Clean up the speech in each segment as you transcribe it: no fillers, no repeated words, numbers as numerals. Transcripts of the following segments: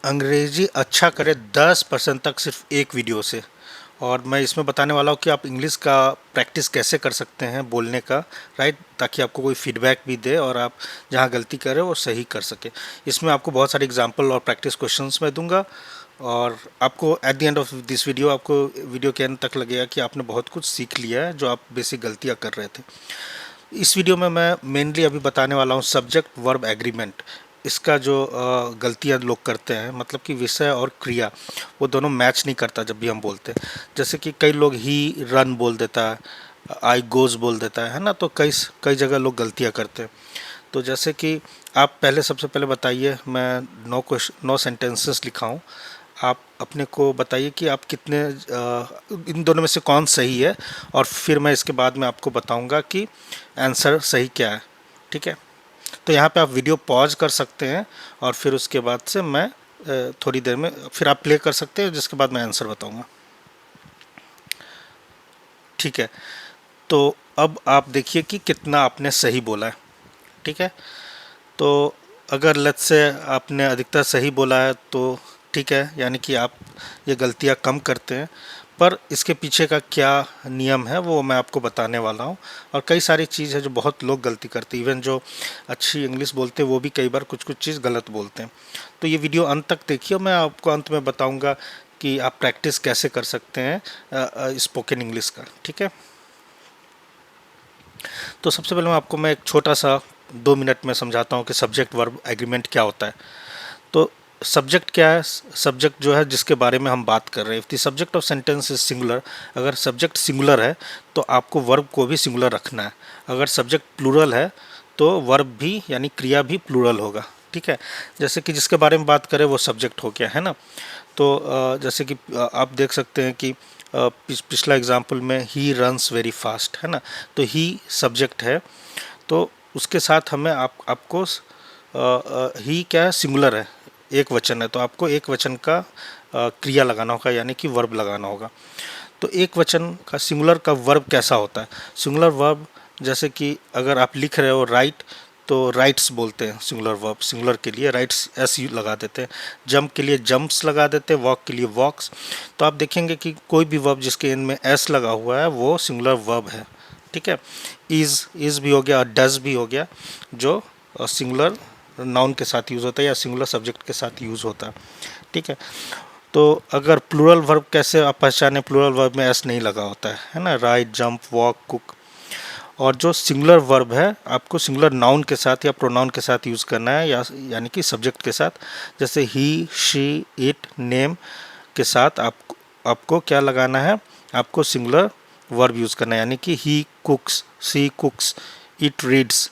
अंग्रेजी अच्छा करे 10% तक सिर्फ एक वीडियो से। और मैं इसमें बताने वाला हूँ कि आप इंग्लिश का प्रैक्टिस कैसे कर सकते हैं बोलने का, राइट, ताकि आपको कोई फीडबैक भी दे और आप जहाँ गलती करें वो सही कर सके। इसमें आपको बहुत सारे एग्जांपल और प्रैक्टिस क्वेश्चंस मैं दूंगा और आपको at the end of this video आपको वीडियो के एंड तक लगेगा कि आपने बहुत कुछ सीख लिया है जो आप बेसिक गलतियाँ कर रहे थे। इस वीडियो में मैं मेनली अभी बताने वाला हूँ सब्जेक्ट वर्ब एग्रीमेंट। इसका जो गलतियाँ लोग करते हैं, मतलब कि विषय और क्रिया वो दोनों मैच नहीं करता जब भी हम बोलते हैं। जैसे कि कई लोग ही रन बोल देता है, आई गोज बोल देता है ना, तो कई कई जगह लोग गलतियाँ करते हैं। तो जैसे कि आप पहले सबसे पहले बताइए, मैं 9 सेंटेंसेस लिखा हूँ, आप अपने को बताइए कि आप कितने इन दोनों में से कौन सही है, और फिर मैं इसके बाद में आपको बताऊंगा कि आंसर सही क्या है। ठीक है, तो यहाँ पे आप वीडियो पॉज कर सकते हैं और फिर उसके बाद से मैं थोड़ी देर में फिर आप प्ले कर सकते हैं, जिसके बाद मैं आंसर बताऊंगा। ठीक है, तो अब आप देखिए कि कितना आपने सही बोला है। ठीक है, तो अगर लेट्स से आपने अधिकतर सही बोला है तो ठीक है, यानी कि आप ये गलतियाँ कम करते हैं। पर इसके पीछे का क्या नियम है वो मैं आपको बताने वाला हूँ। और कई सारी चीज़ है जो बहुत लोग गलती करते हैं, इवन जो अच्छी इंग्लिश बोलते हैं वो भी कई बार कुछ कुछ चीज़ गलत बोलते हैं। तो ये वीडियो अंत तक देखिए, मैं आपको अंत में बताऊँगा कि आप प्रैक्टिस कैसे कर सकते हैं स्पोकन इंग्लिश का। ठीक है, तो सबसे पहले मैं एक छोटा सा 2 मिनट में समझाता हूँ कि सब्जेक्ट वर्ब एग्रीमेंट क्या होता है। तो सब्जेक्ट क्या है? सब्जेक्ट जो है जिसके बारे में हम बात कर रहे हैं, if the subject of sentence is singular, अगर सब्जेक्ट सिंगुलर है तो आपको वर्ब को भी सिंगुलर रखना है। अगर सब्जेक्ट प्लूरल है तो वर्ब भी यानी क्रिया भी प्लूरल होगा। ठीक है, जैसे कि जिसके बारे में बात करें वो सब्जेक्ट हो गया है ना। तो जैसे कि आप देख सकते हैं कि पिछला एग्जाम्पल में ही रन्स वेरी फास्ट है ना, तो ही सब्जेक्ट है, तो उसके साथ हमें आपको ही क्या है, सिंगुलर है, एक वचन है, तो आपको एक वचन का क्रिया लगाना होगा, यानी कि वर्ब लगाना होगा। तो एक वचन का सिंगुलर का वर्ब कैसा होता है? सिंगुलर वर्ब जैसे कि अगर आप लिख रहे हो राइट, तो राइट्स बोलते हैं सिंगुलर वर्ब। सिंगुलर के लिए राइट्स एस यू लगा देते हैं, जंप के लिए जंप्स लगा देते हैं, वॉक के लिए वॉक्स। तो आप देखेंगे कि कोई भी वर्ब जिसके एंड में एस लगा हुआ है वो सिंगुलर वर्ब है। ठीक है, इज़ भी हो गया और डज भी हो गया, जो सिंगुलर नाउन के साथ यूज़ होता है या सिंगुलर सब्जेक्ट के साथ यूज़ होता है। ठीक है, तो अगर प्लूरल वर्ब कैसे आप पहचाने? प्लूरल वर्ब में एस नहीं लगा होता है ना, राइट, जंप, वॉक, कुक। और जो सिंगुलर वर्ब है आपको सिंगुलर नाउन के साथ या प्रोनाउन के साथ यूज़ करना है, या यानी कि सब्जेक्ट के साथ। जैसे ही, शी, इट, नेम के साथ आपको क्या लगाना है? आपको सिंगुलर वर्ब यूज़ करना है, यानी कि he cooks, she cooks, it reads,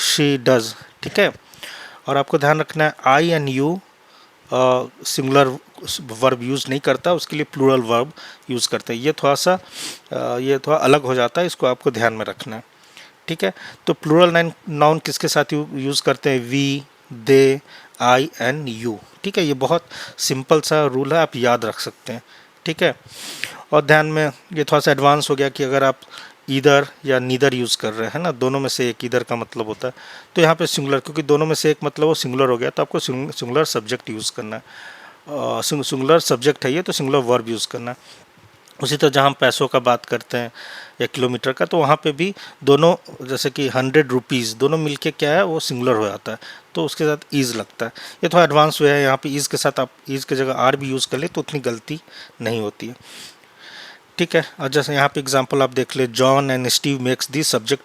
she does. ठीक है, और आपको ध्यान रखना है I and you singular verb use नहीं करता, उसके लिए प्लूरल वर्ब यूज़ करते हैं। ये थोड़ा अलग हो जाता है, इसको आपको ध्यान में रखना है। ठीक है, तो प्लूरल नाउन किसके साथ यूज़ करते हैं? We, they, I and you. ठीक है, ये बहुत सिंपल सा रूल है, आप याद रख सकते हैं। ठीक है, और ध्यान में ये थोड़ा सा एडवांस हो गया कि अगर आप ईदर या नीदर यूज़ कर रहे हैं ना, दोनों में से एक, ईदर का मतलब होता है, तो यहाँ पे सिंगुलर, क्योंकि दोनों में से एक मतलब वो सिंगुलर हो गया, तो आपको सिंगुलर सब्जेक्ट यूज़ करना है। सिंगुलर सब्जेक्ट है ये, तो सिंगुलर वर्ब यूज़ करना है। उसी तरह जहाँ हम पैसों का बात करते हैं या किलोमीटर का, तो वहाँ पे भी दोनों, जैसे कि 100 रुपीज़, दोनों मिलके क्या है, वो सिंगुलर हो जाता है, तो उसके साथ ईज़ लगता है। ये थोड़ा एडवांस हुआ है, यहाँ पे ईज़ के साथ आप ईज़ की जगह आर भी यूज़ कर ले तो उतनी गलती नहीं होती है। ठीक है, और जैसे यहाँ पे एग्जांपल आप देख ले, John and Steve makes the subject,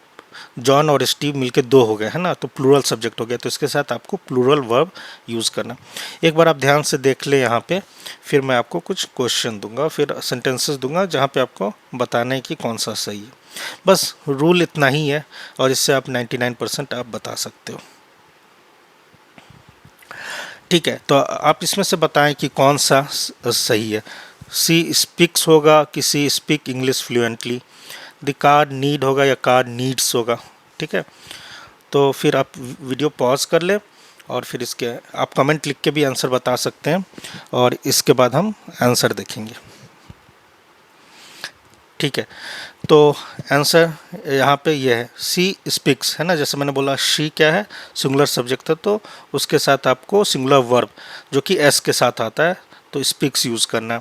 John और स्टीव मिलके दो हो गए है ना, तो प्लूरल सब्जेक्ट हो गया, तो इसके साथ आपको प्लूरल वर्ब यूज़ करना। एक बार आप ध्यान से देख ले यहाँ पे, फिर मैं आपको कुछ क्वेश्चन दूंगा, फिर सेंटेंसेस दूंगा जहाँ पे आपको बताना है कि कौन सा सही है। बस रूल इतना ही है, और इससे आप 99% आप बता सकते हो। ठीक है, तो आप इसमें से बताएं कि कौन सा सही है। सी स्पीक्स होगा कि she speak English fluently, the car need होगा या कार नीड्स होगा। ठीक है, तो फिर आप वीडियो पॉज कर लें और फिर इसके आप कमेंट लिख के भी आंसर बता सकते हैं, और इसके बाद हम आंसर देखेंगे। ठीक है, तो आंसर यहाँ पे ये है सी स्पीक्स, है ना। जैसे मैंने बोला शी क्या है, सिंगुलर सब्जेक्ट था, तो उसके साथ आपको सिंगुलर वर्ब जो कि एस के साथ आता है, तो स्पीक्स यूज़ करना।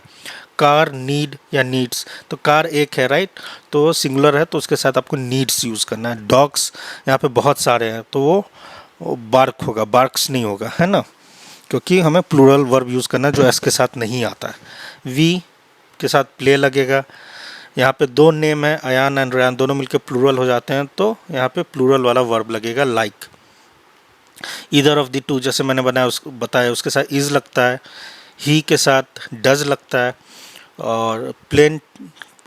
कार, नीड या नीड्स, तो कार एक है, राइट, तो सिंगुलर है तो उसके साथ आपको नीड्स यूज़ करना है। डॉग्स यहाँ पे बहुत सारे हैं तो वो बार्क होगा, बार्क्स नहीं होगा, है ना, क्योंकि हमें प्लूरल वर्ब यूज़ करना है जो एस के साथ नहीं आता है। वी के साथ प्ले लगेगा। यहाँ पे दो नेम है, अयान एंड रयान, दोनों मिलकर प्लूरल हो जाते हैं, तो यहाँ पे प्लूरल वाला वर्ब लगेगा like. Either of the two, जैसे मैंने बताया उसके साथ इज लगता है। ही के साथ डज लगता है। और प्लेन,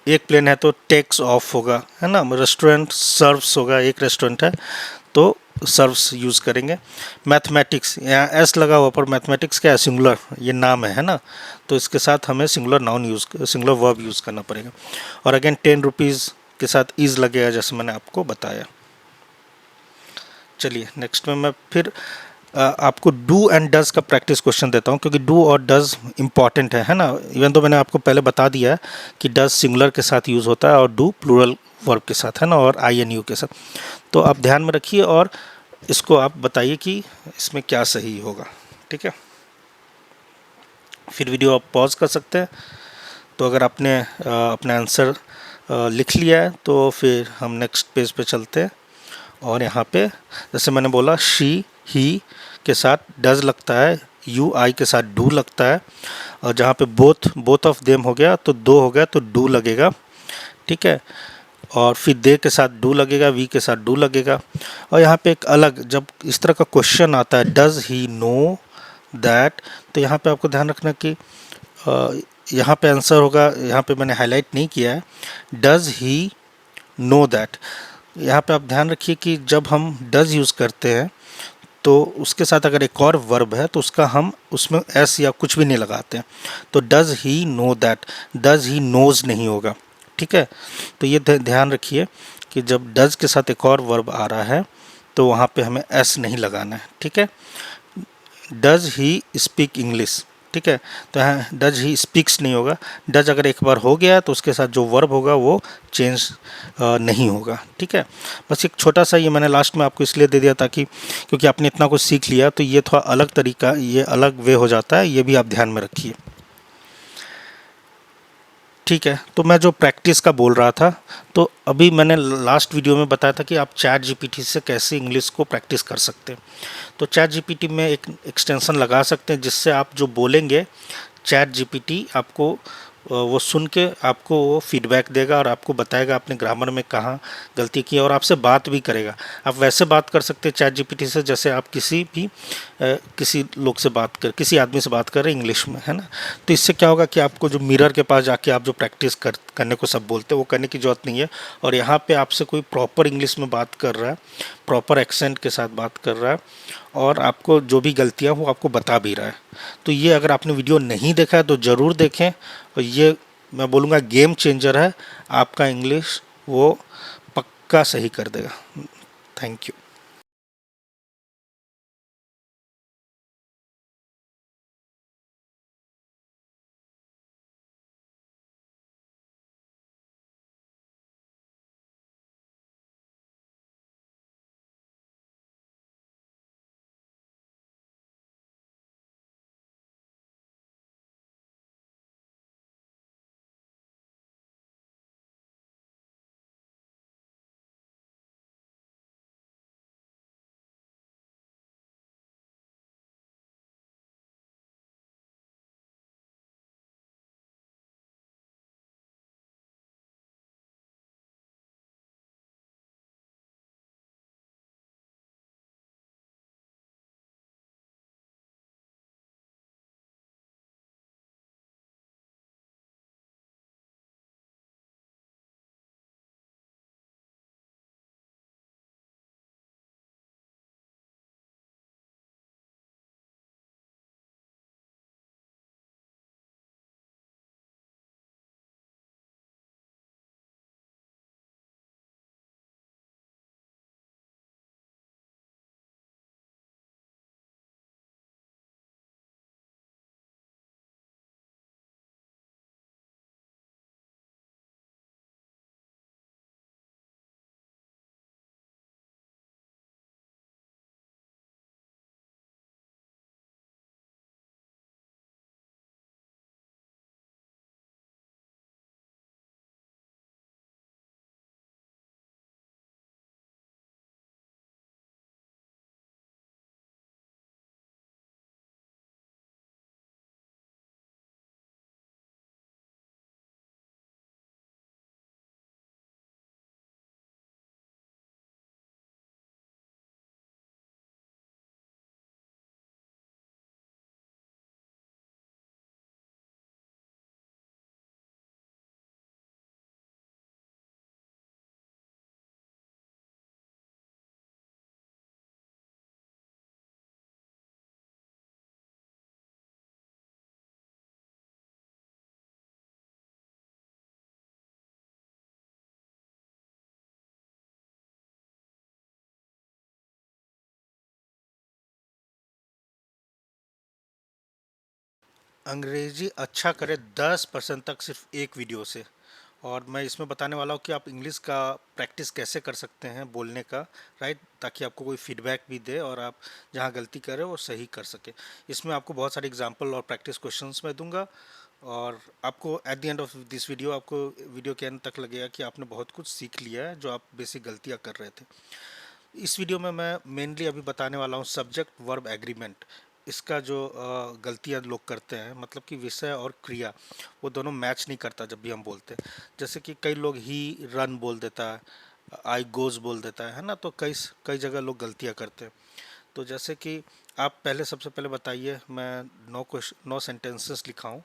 एक प्लेन है तो टेक्स ऑफ होगा, है ना। रेस्टोरेंट सर्व्स होगा, एक रेस्टोरेंट है तो सर्व्स यूज़ करेंगे। मैथमेटिक्स, यहाँ एस लगा हुआ, पर मैथमेटिक्स क्या है, सिंगुलर, ये नाम है ना, तो इसके साथ हमें singular noun singular verb use करना पड़ेगा। और अगेन 10 रुपीज़ के साथ इज़ लगेगा, जैसे मैंने आपको बताया। चलिए नेक्स्ट में मैं फिर आपको डू एंड डज का प्रैक्टिस क्वेश्चन देता हूँ, क्योंकि डू और डज इंपॉर्टेंट है ना। इवन तो मैंने आपको पहले बता दिया है कि डज सिंगुलर के साथ यूज़ होता है और डू प्लूरल वर्ब के साथ, है ना, और आई एन यू के साथ। तो आप ध्यान में रखिए और इसको आप बताइए कि इसमें क्या सही होगा, ठीक है। फिर वीडियो आप पॉज कर सकते हैं। तो अगर आपने अपना आंसर लिख लिया है तो फिर हम नेक्स्ट पेज पे चलते हैं। और यहाँ पे जैसे मैंने बोला शी ही के साथ डज लगता है, यू आई के साथ डू लगता है। और जहाँ पे बोथ ऑफ देम हो गया तो दो हो गया तो डू लगेगा, ठीक है। और फिर दे के साथ डू लगेगा, वी के साथ डू लगेगा। और यहाँ पे एक अलग, जब इस तरह का क्वेश्चन आता है डज ही नो दैट, तो यहाँ पे आपको ध्यान रखना कि यहाँ पे आंसर होगा, यहाँ पे मैंने हाईलाइट नहीं किया है, डज ही नो दैट। यहाँ पे आप ध्यान रखिए कि जब हम डज यूज़ करते हैं तो उसके साथ अगर एक और वर्ब है तो उसका हम उसमें एस या कुछ भी नहीं लगाते हैं। तो does he know that, does he knows नहीं होगा, ठीक है। तो ये ध्यान रखिए कि जब डज के साथ एक और वर्ब आ रहा है तो वहाँ पे हमें एस नहीं लगाना है, ठीक है। डज ही स्पीक इंग्लिश, ठीक है, तो यहाँ डज ही स्पीक्स नहीं होगा। डज अगर एक बार हो गया तो उसके साथ जो वर्ब होगा वो चेंज नहीं होगा, ठीक है। बस एक छोटा सा ये मैंने लास्ट में आपको इसलिए दे दिया ताकि, क्योंकि आपने इतना कुछ सीख लिया तो ये थोड़ा अलग तरीका, ये अलग वे हो जाता है, ये भी आप ध्यान में रखिए, ठीक है। तो मैं जो प्रैक्टिस का बोल रहा था, तो अभी मैंने लास्ट वीडियो में बताया था कि आप चैट जीपीटी से कैसे इंग्लिश को प्रैक्टिस कर सकते हैं। तो चैट जीपीटी में एक एक्सटेंशन लगा सकते हैं जिससे आप जो बोलेंगे चैट जीपीटी आपको वो सुन के आपको वो फीडबैक देगा और आपको बताएगा आपने ग्रामर में कहाँ गलती की है, और आपसे बात भी करेगा। आप वैसे बात कर सकते हैं चैट जीपीटी से जैसे आप किसी भी किसी लोग से बात कर, किसी आदमी से बात कर रहे हैं इंग्लिश में, है ना। तो इससे क्या होगा कि आपको जो मिरर के पास जाके आप जो प्रैक्टिस करने को सब बोलते हैं वो करने की ज़रूरत नहीं है। और यहाँ पे आपसे कोई प्रॉपर इंग्लिश में बात कर रहा है, प्रॉपर एक्सेंट के साथ बात कर रहा है, और आपको जो भी गलतियाँ वो आपको बता भी रहा है। तो ये अगर आपने वीडियो नहीं देखा है तो ज़रूर देखें, और ये मैं बोलूँगा गेम चेंजर है, आपका इंग्लिश वो पक्का सही कर देगा। Thank you. अंग्रेजी अच्छा करे 10% तक सिर्फ एक वीडियो से। और मैं इसमें बताने वाला हूँ कि आप इंग्लिश का प्रैक्टिस कैसे कर सकते हैं बोलने का, राइट, ताकि आपको कोई फीडबैक भी दे और आप जहाँ गलती कर रहे हो वो सही कर सके। इसमें आपको बहुत सारे एग्जांपल और प्रैक्टिस क्वेश्चंस मैं दूंगा, और आपको at the end of this video, आपको वीडियो के एंड तक लगेगा कि आपने बहुत कुछ सीख लिया है जो आप बेसिक गलतियाँ कर रहे थे। इस वीडियो में मैं मेनली अभी बताने वाला हूँ सब्जेक्ट वर्ब एग्रीमेंट। इसका जो गलतियाँ लोग करते हैं, मतलब कि विषय और क्रिया वो दोनों मैच नहीं करता जब भी हम बोलते हैं। जैसे कि कई लोग ही रन बोल देता है, आई गोज बोल देता है ना, तो कई कई जगह लोग गलतियाँ करते हैं। तो जैसे कि आप पहले, सबसे पहले बताइए, मैं 9 सेंटेंसेस लिखा हूँ,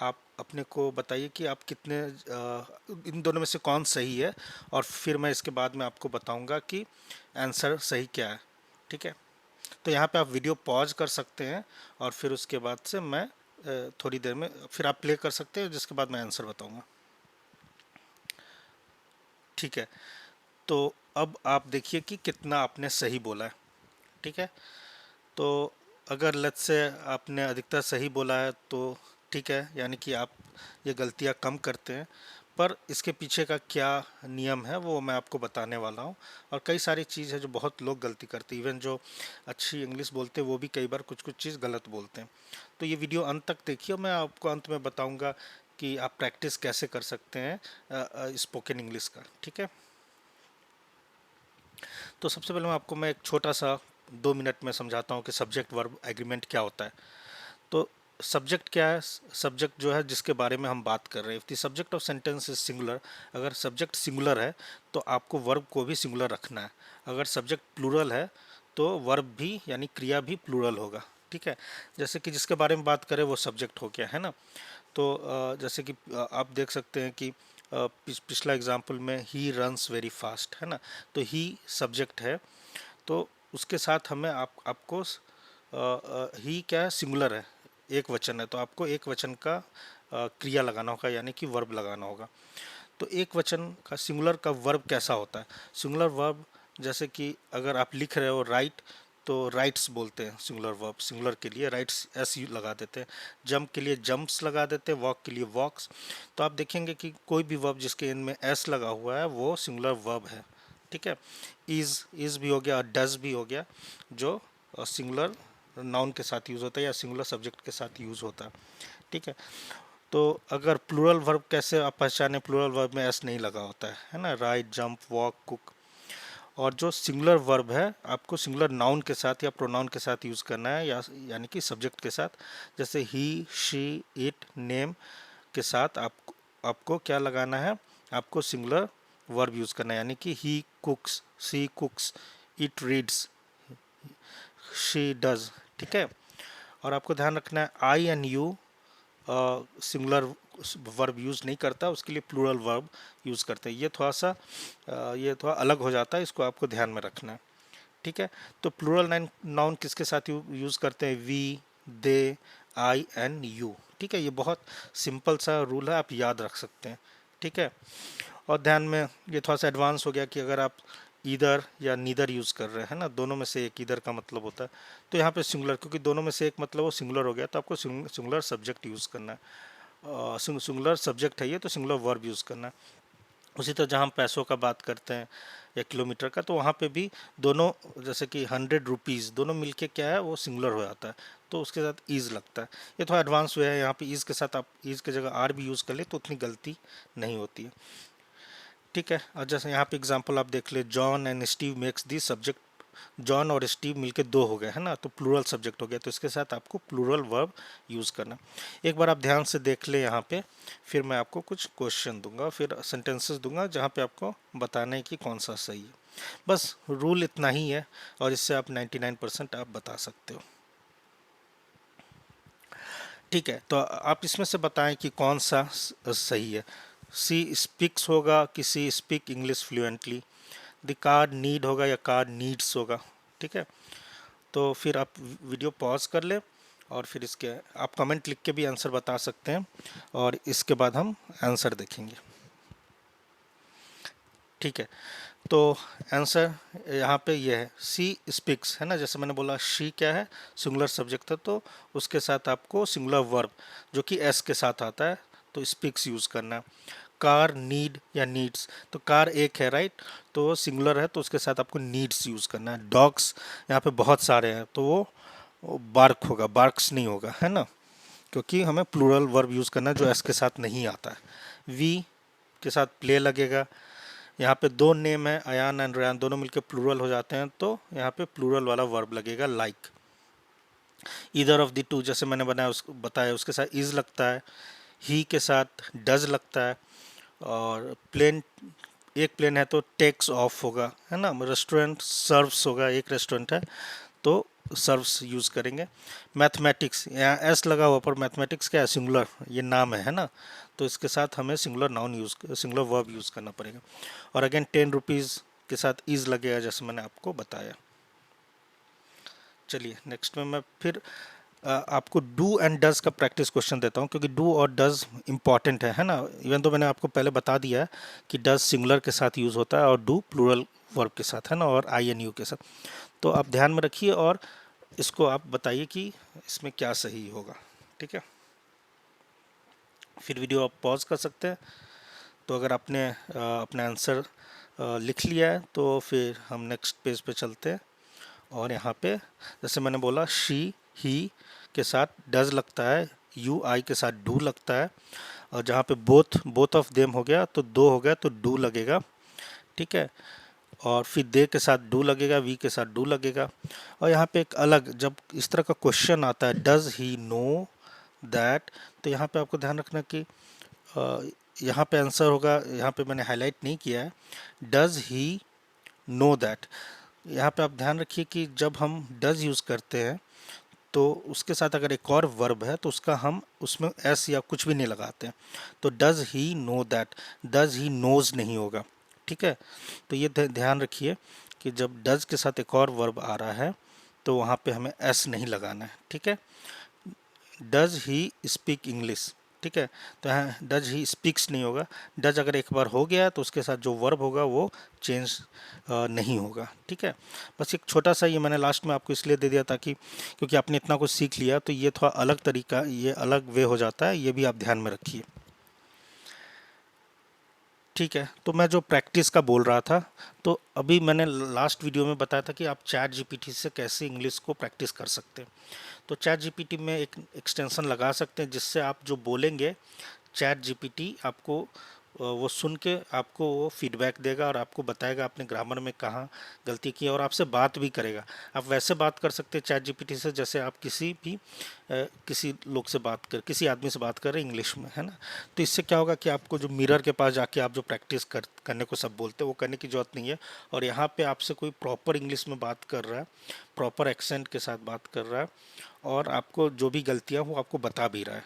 आप अपने को बताइए कि आप कितने इन दोनों में से कौन सही है, और फिर मैं इसके बाद में आपको बताऊंगा कि आंसर सही क्या है। ठीक है, तो यहाँ पे आप वीडियो पॉज कर सकते हैं, और फिर उसके बाद से मैं थोड़ी देर में फिर आप प्ले कर सकते हैं, जिसके बाद मैं आंसर बताऊंगा। ठीक है, तो अब आप देखिए कि कितना आपने सही बोला है। ठीक है, तो अगर लत से आपने अधिकतर सही बोला है तो ठीक है, यानी कि आप ये गलतियां कम करते हैं। पर इसके पीछे का क्या नियम है वो मैं आपको बताने वाला हूँ। और कई सारी चीज़ है जो बहुत लोग गलती करते हैं, इवन जो अच्छी इंग्लिश बोलते हैं वो भी कई बार कुछ कुछ चीज़ गलत बोलते हैं। तो ये वीडियो अंत तक देखिए, मैं आपको अंत में बताऊँगा कि आप प्रैक्टिस कैसे कर सकते हैं स्पोकन इंग्लिश का। ठीक है, तो सबसे पहले मैं एक छोटा सा 2 मिनट में समझाता हूँ कि सब्जेक्ट वर्ब एग्रीमेंट क्या होता है। तो सब्जेक्ट क्या है? सब्जेक्ट जो है जिसके बारे में हम बात कर रहे हैं, if the subject of sentence is singular, अगर सब्जेक्ट सिंगुलर है तो आपको वर्ब को भी सिंगुलर रखना है। अगर सब्जेक्ट प्लूरल है तो वर्ब भी, यानी क्रिया भी प्लूरल होगा। ठीक है, जैसे कि जिसके बारे में बात करें वो सब्जेक्ट हो गया है ना। तो जैसे कि आप देख सकते हैं कि पिछला एग्जाम्पल में ही रन्स वेरी फास्ट है ना, तो ही सब्जेक्ट है, तो उसके साथ हमें आपको ही क्या है, सिंगुलर है, एक वचन है, तो आपको एक वचन का क्रिया लगाना होगा, यानी कि वर्ब लगाना होगा। तो एक वचन का सिंगुलर का वर्ब कैसा होता है? सिंगुलर वर्ब, जैसे कि अगर आप लिख रहे हो राइट, तो राइट्स बोलते हैं सिंगुलर वर्ब। सिंगुलर के लिए राइट्स एस यू लगा देते हैं, जंप के लिए जंप्स लगा देते हैं, वॉक के लिए वॉक्स। तो आप देखेंगे कि कोई भी वर्ब जिसके एंड में एस लगा हुआ है वो सिंगुलर वर्ब है। ठीक है, इज भी हो गया और डज भी हो गया, जो सिंगुलर नाउन के साथ यूज़ होता है या सिंगुलर सब्जेक्ट के साथ यूज़ होता है। ठीक है, तो अगर प्लूरल वर्ब कैसे आप पहचाने? प्लूरल वर्ब में एस नहीं लगा होता है ना, राइट, जंप, वॉक, कुक। और जो सिंगुलर वर्ब है आपको सिंगुलर नाउन के साथ या प्रोनाउन के साथ यूज़ करना है, या यानी कि सब्जेक्ट के साथ। जैसे ही, शी, इट, नेम के साथ आपको क्या लगाना है? आपको सिंगुलर वर्ब यूज़ करना है, यानी कि he cooks, she cooks, it reads, she does. ठीक है, और आपको ध्यान रखना है I and you singular verb use नहीं करता, उसके लिए प्लूरल वर्ब यूज़ करते हैं। ये थोड़ा अलग हो जाता है, इसको आपको ध्यान में रखना है। ठीक है, तो प्लूरल नाउन किसके साथ यूज़ करते हैं? We, they, I and you. ठीक है, ये बहुत सिंपल सा रूल है, आप याद रख सकते हैं। ठीक है, और ध्यान में ये थोड़ा सा एडवांस हो गया कि अगर आप ईदर या नीदर यूज़ कर रहे हैं ना, दोनों में से एक ईदर का मतलब होता है, तो यहाँ पे सिंगुलर, क्योंकि दोनों में से एक मतलब वो सिंगुलर हो गया, तो आपको सिंगुलर सब्जेक्ट यूज़ करना है। सिंगुलर सब्जेक्ट है ये, तो सिंगुलर वर्ब यूज़ करना है। उसी तरह जहाँ हम पैसों का बात करते हैं या किलोमीटर का, तो वहाँ पे भी दोनों, जैसे कि 100 रुपीज़, दोनों मिलके क्या है, वो सिंगुलर हो जाता है, तो उसके साथ ईज़ लगता है। ये थोड़ा एडवांस हुआ है, यहाँ पे ईज़ के साथ आप ईज़ की जगह आर भी यूज़ कर ले तो उतनी गलती नहीं होती है। ठीक है, और जैसे यहाँ पे एग्जांपल आप देख ले, John and Steve makes the subject, John और स्टीव मिलके दो हो गए है ना, तो प्लूरल सब्जेक्ट हो गया, तो इसके साथ आपको प्लूरल वर्ब यूज़ करना। एक बार आप ध्यान से देख ले यहाँ पे, फिर मैं आपको कुछ क्वेश्चन दूंगा, फिर सेंटेंसेस दूंगा जहाँ पे आपको बताना है कि कौन सा सही है। बस रूल इतना ही है, और इससे आप 99% आप बता सकते हो। ठीक है, तो आप इसमें से बताएं कि कौन सा सही है। सी स्पीक्स होगा कि she speak English fluently, the car need होगा या कार नीड्स होगा। ठीक है, तो फिर आप वीडियो पॉज कर लें, और फिर इसके आप कमेंट लिख के भी आंसर बता सकते हैं, और इसके बाद हम आंसर देखेंगे। ठीक है, तो आंसर यहाँ पे ये है सी स्पीक्स, है ना। जैसे मैंने बोला शी क्या है, सिंगुलर सब्जेक्ट था, तो उसके साथ आपको सिंगुलर वर्ब जो कि एस के साथ आता है, तो स्पीक्स यूज़ करना है। कार नीड या नीड्स, तो कार एक है राइट, तो सिंगुलर है तो उसके साथ आपको नीड्स यूज़ करना है। डॉग्स यहाँ पे बहुत सारे हैं तो वो बार्क होगा, बार्क्स नहीं होगा, है ना, क्योंकि हमें प्लूरल वर्ब यूज़ करना है जो एस के साथ नहीं आता है। वी के साथ प्ले लगेगा। यहाँ पे दो नेम है अयान एंड रयान, दोनों मिलकर प्लूरल हो जाते हैं, तो यहाँ पे प्लूरल वाला वर्ब लगेगा like. Either of the two जैसे मैंने बताया उसके साथ इज लगता है। ही के साथ डज लगता है। और प्लेन, एक प्लेन है तो टेक्स ऑफ होगा, है ना। रेस्टोरेंट सर्व्स होगा, एक रेस्टोरेंट है तो सर्व्स यूज़ करेंगे। मैथमेटिक्स, यहाँ एस लगा हुआ पर मैथमेटिक्स क्या है, सिंगुलर, ये नाम है ना, तो इसके साथ हमें singular noun singular verb use करना पड़ेगा। और अगेन 10 रुपीज़ के साथ इज लगेगा जैसे मैंने आपको बताया। चलिए नेक्स्ट में मैं फिर आपको डू एंड डज का प्रैक्टिस क्वेश्चन देता हूँ, क्योंकि डू और डज इंपॉर्टेंट है ना। इवन तो मैंने आपको पहले बता दिया है कि डज सिंगुलर के साथ यूज़ होता है और डू प्लूरल वर्ब के साथ, है ना, और आई एन यू के साथ। तो आप ध्यान में रखिए और इसको आप बताइए कि इसमें क्या सही होगा, ठीक है। फिर वीडियो आप पॉज कर सकते हैं। तो अगर आपने अपना आंसर लिख लिया है तो फिर हम नेक्स्ट पेज पे चलते हैं। और यहाँ पे जैसे मैंने बोला शी ही के साथ डज लगता है, यू आई के साथ डू लगता है, और जहाँ पे बोथ ऑफ देम हो गया तो दो हो गया तो डू लगेगा, ठीक है। और फिर दे के साथ डू लगेगा, वी के साथ डू लगेगा। और यहाँ पे एक अलग, जब इस तरह का क्वेश्चन आता है डज ही नो दैट, तो यहाँ पे आपको ध्यान रखना कि यहाँ पे आंसर होगा, यहाँ पे मैंने हाईलाइट नहीं किया है, डज ही नो दैट। यहाँ पे आप ध्यान रखिए कि जब हम डज यूज़ करते हैं तो उसके साथ अगर एक और वर्ब है तो उसका हम उसमें एस या कुछ भी नहीं लगाते हैं, तो does he know that, does he knows नहीं होगा, ठीक है। तो ये ध्यान रखिए कि जब डज के साथ एक और वर्ब आ रहा है तो वहाँ पे हमें एस नहीं लगाना है, ठीक है। डज ही स्पीक इंग्लिश, ठीक है, तो यहाँ डज ही स्पीक्स नहीं होगा। डज अगर एक बार हो गया तो उसके साथ जो वर्ब होगा वो चेंज नहीं होगा, ठीक है। बस एक छोटा सा ये मैंने लास्ट में आपको इसलिए दे दिया ताकि, क्योंकि आपने इतना कुछ सीख लिया तो ये थोड़ा अलग तरीका, ये अलग वे हो जाता है, ये भी आप ध्यान में रखिए, ठीक है। तो मैं जो प्रैक्टिस का बोल रहा था, तो अभी मैंने लास्ट वीडियो में बताया था कि आप चैट जीपीटी से कैसे इंग्लिश को प्रैक्टिस कर सकते हैं। तो चैट जीपीटी में एक एक्सटेंशन लगा सकते हैं जिससे आप जो बोलेंगे चैट जीपीटी आपको वो सुन के आपको वो फीडबैक देगा और आपको बताएगा आपने ग्रामर में कहाँ गलती की है, और आपसे बात भी करेगा। आप वैसे बात कर सकते हैं चैट जीपीटी से जैसे आप किसी भी किसी लोग से किसी आदमी से बात कर रहे हैं इंग्लिश में, है ना। तो इससे क्या होगा कि आपको जो मिरर के पास जाके आप जो प्रैक्टिस करने को सब बोलते हैं वो करने की ज़रूरत नहीं है। और यहाँ पे आपसे कोई प्रॉपर इंग्लिश में बात कर रहा है, प्रॉपर एक्सेंट के साथ बात कर रहा है, और आपको जो भी गलतियाँ वो आपको बता भी रहा है।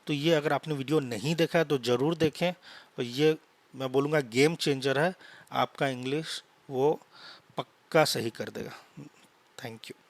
तो ये अगर आपने वीडियो नहीं देखा है तो ज़रूर देखें, और ये मैं बोलूँगा गेम चेंजर है, आपका इंग्लिश वो पक्का सही कर देगा। Thank you.